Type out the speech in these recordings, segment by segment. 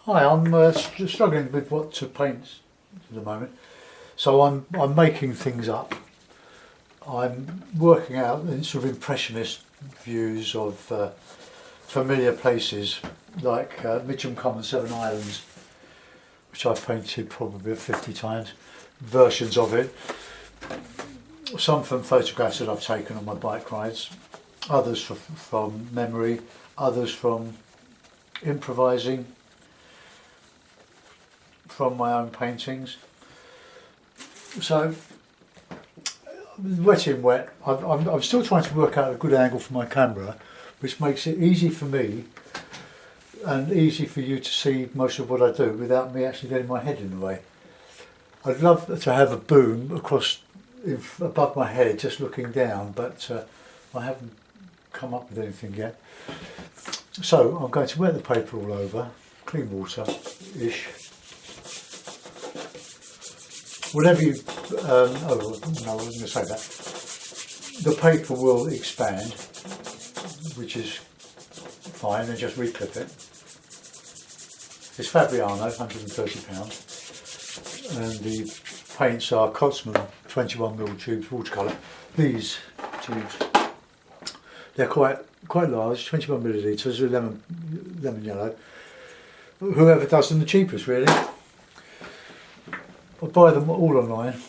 Hi, I'm struggling with what to paint at the moment, so I'm making things up. I'm working out in sort of impressionist views of familiar places like Mitcham Common, Seven Islands, which I've painted probably 50 times, versions of it. Some from photographs that I've taken on my bike rides, others from memory, others from improvising from my own paintings. So, wet in wet, I'm still trying to work out a good angle for my camera, which makes it easy for me and easy for you to see most of what I do without me actually getting my head in the way. I'd love to have a boom across above my head just looking down, but I haven't come up with anything yet. So I'm going to wet the paper all over, clean water-ish. Whenever you, oh no, I was going to say that. The paper will expand, which is fine, and just reclip it. It's Fabriano, £130, and the paints are Cotsman 21mm tubes, watercolour. These tubes, they're quite large, 21 millilitres with lemon yellow. Whoever does them the cheapest, really. I buy them all online,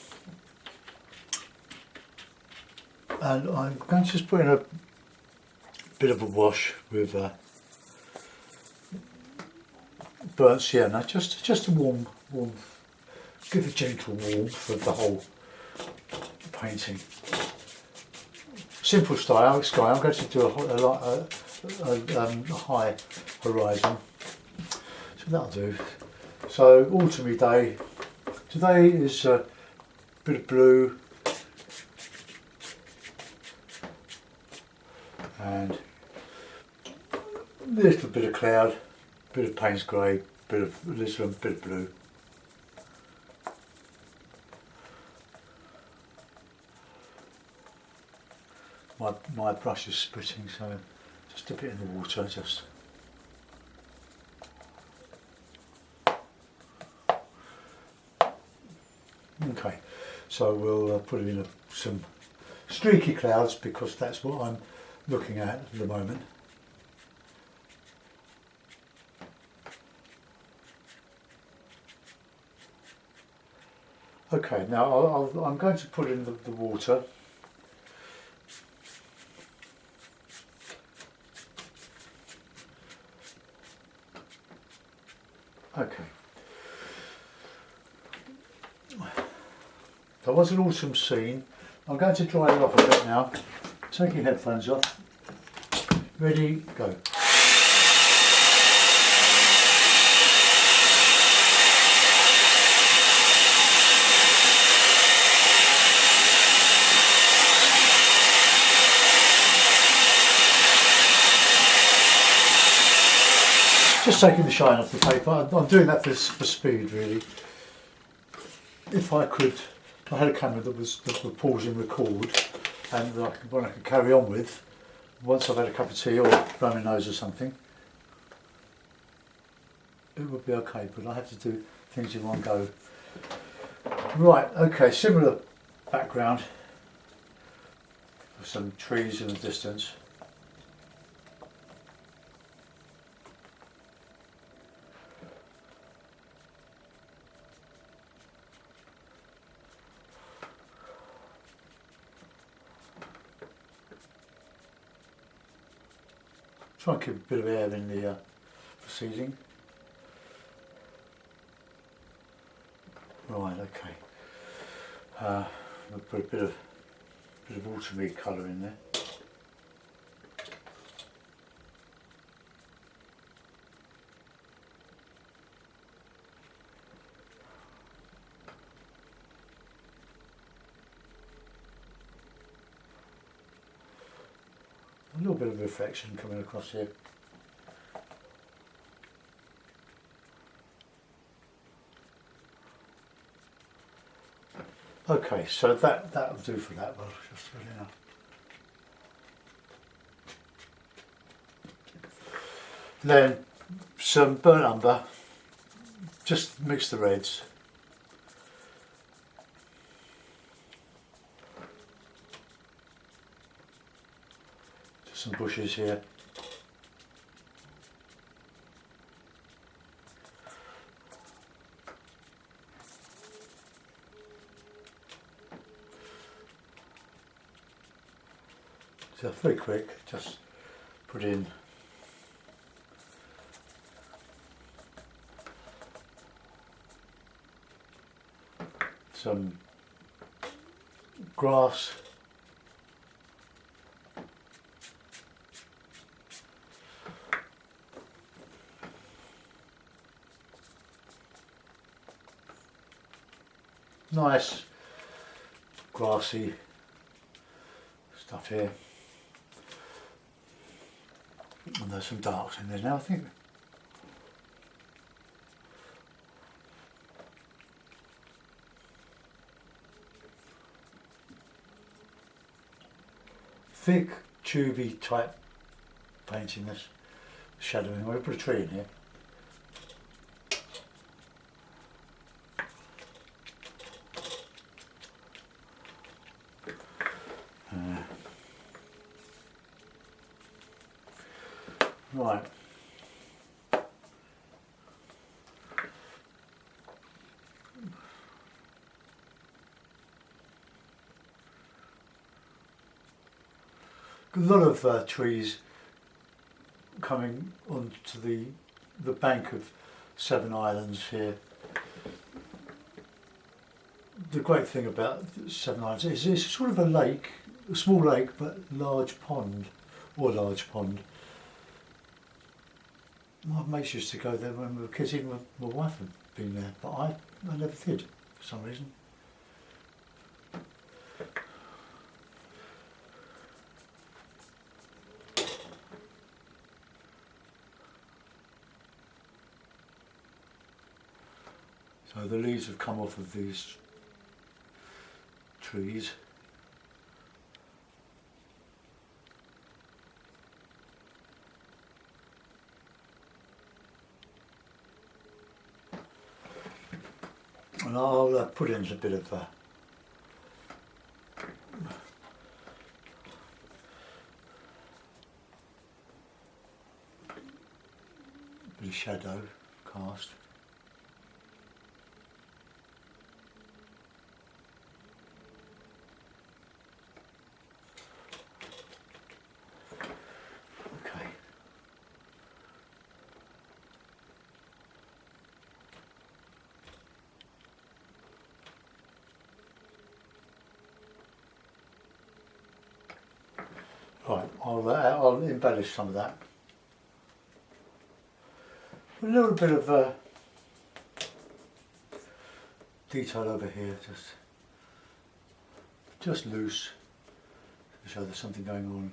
and I'm going to just put in a bit of a wash with burnt sienna, just a warm, give a gentle warmth of the whole painting. Simple style, sky. I'm going to do a high horizon, so that'll do. So autumny day. Today is a bit of blue and a little bit of cloud, bit of Payne's grey, bit of alizarin, bit of blue. My brush is splitting, so just dip it in the water. Just. Okay, so we'll put in some streaky clouds because that's what I'm looking at the moment. Okay, now I'm going to put in the water. Okay. That was an autumn scene. I'm going to dry it off a bit now. Take your headphones off. Ready, go. Just taking the shine off the paper. I'm doing that for speed, really. If I could, I had a camera that would pause and record, and one I could carry on with once I've had a cup of tea or run my nose or something. It would be okay, but I have to do things in one go. Right, okay, similar background with some trees in the distance. Try and keep a bit of air in the proceeding. Right, okay. We'll put a bit of autumny colour in there. A little bit of reflection coming across here. Okay, so that'll do for that one, just for now. Then some burnt umber just mix the reds. Just some bushes here. So very quick, just put in some grass, nice grassy stuff here. And there's some darks in there now, I think. Thick, tubey type painting this, shadowing. I'm going to put a tree in here. Right. A lot of trees coming onto the bank of Seven Islands here. The great thing about Seven Islands is it's sort of a lake, a small lake but large pond, or large pond. My mates used to go there when we were kids, even my wife had been there, but I never did for some reason. So the leaves have come off of these trees. And I'll put in a bit of shadow cast. Okay. Right, I'll embellish some of that. A little bit of detail over here, just loose, to show there's something going on.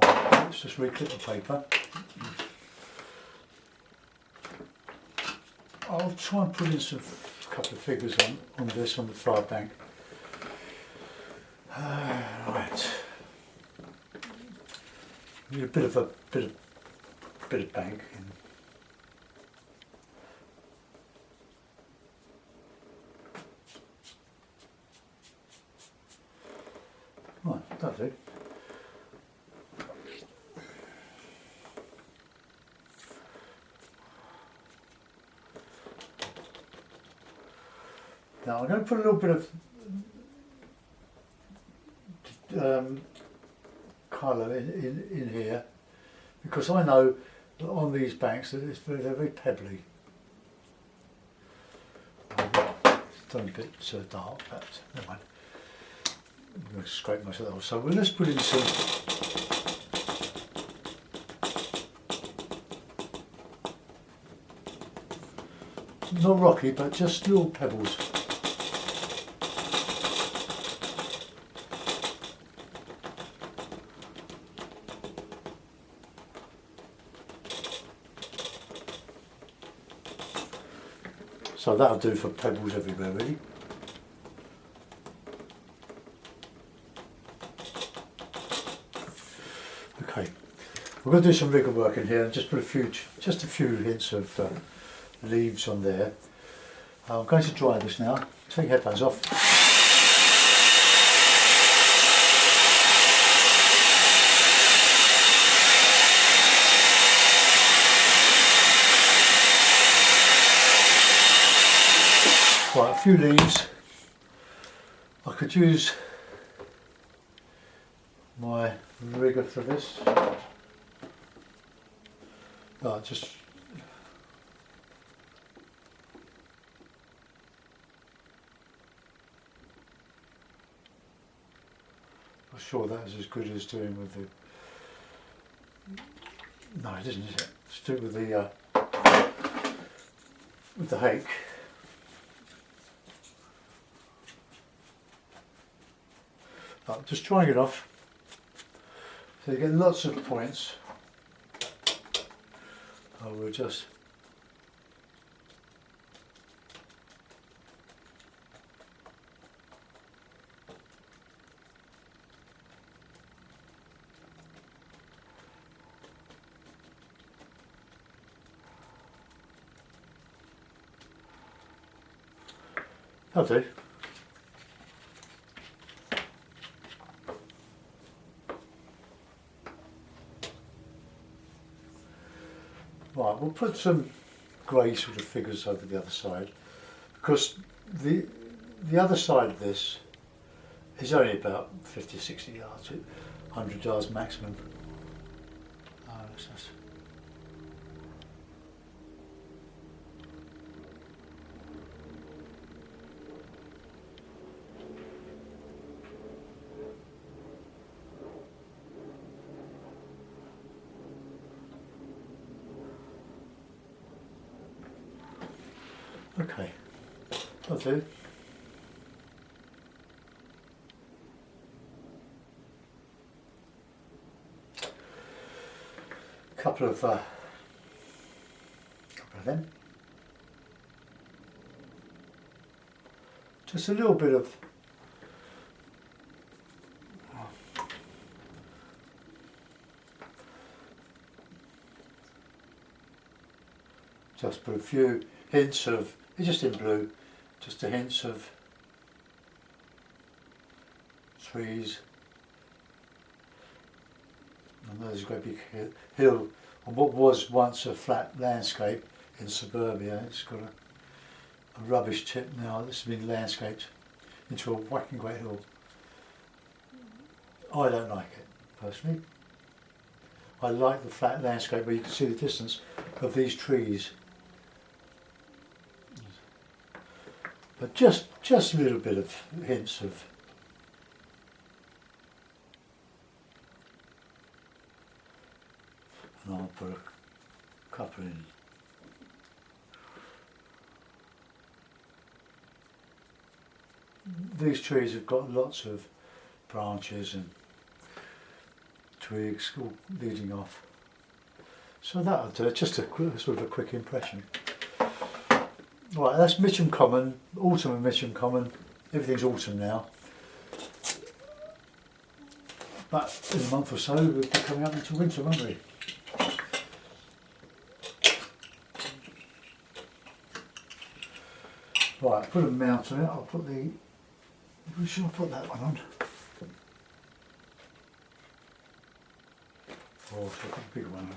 Right, let's just reclip the paper. I'll try and put in a couple of figures on this on the far bank. Right. Need a bit of bank. Right, that's it. Now I'm going to put a little bit of colour in here, because I know that on these banks that they're very pebbly. It's done a bit dark, but never mind. I'm going to scrape most of that off. So let's put in some not rocky, but just little pebbles. So that'll do for pebbles everywhere, really. Okay, we're going to do some rigger work in here and just put just a few hints of leaves on there. I'm going to dry this now. Take your headphones off. Right, a few leaves. I could use my rigger for this. Just I'm sure that is as good as doing with the. No, it isn't, is it? Let's do it with the hake. Just drying it off, so you get lots of points. I will just that'll do. Right, we'll put some grey sort of figures over the other side, because the other side of this is only about 50, 60 yards, 100 yards maximum. Okay, that'll do. Couple of them. Just a little bit of just put a few hints of, just in blue, just a hints of trees. And there's a great big hill on what was once a flat landscape in suburbia. It's got a rubbish tip now that's been landscaped into a whacking great hill. I don't like it, personally. I like the flat landscape where you can see the distance of these trees. But just a little bit of hints of and I'll put a couple in. These trees have got lots of branches and twigs all leading off. So that'll do, just a sort of a quick impression. Right, that's Mitcham Common, autumn of Mitcham Common. Everything's autumn now. But in a month or so we'll be coming up into winter, won't we? Right, put a mount on it. I'll put the. Who should I put that one on? Oh, should I put a bigger one on?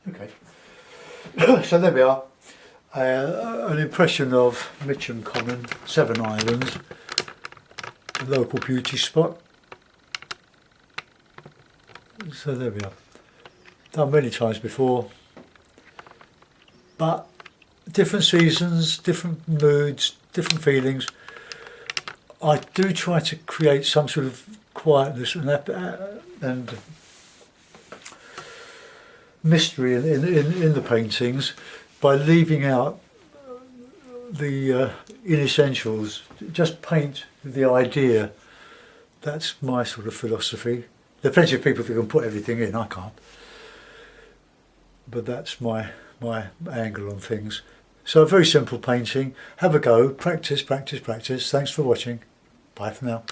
Okay, so there we are. An impression of Mitcham Common, Seven Islands, a local beauty spot. So there we are. Done many times before, but different seasons, different moods, different feelings. I do try to create some sort of quietness and mystery in the paintings by leaving out the inessentials. Just paint the idea. That's my sort of philosophy. There are plenty of people who can put everything in, I can't. But that's my angle on things. So a very simple painting. Have a go, practice, practice, practice. Thanks for watching. Bye for now.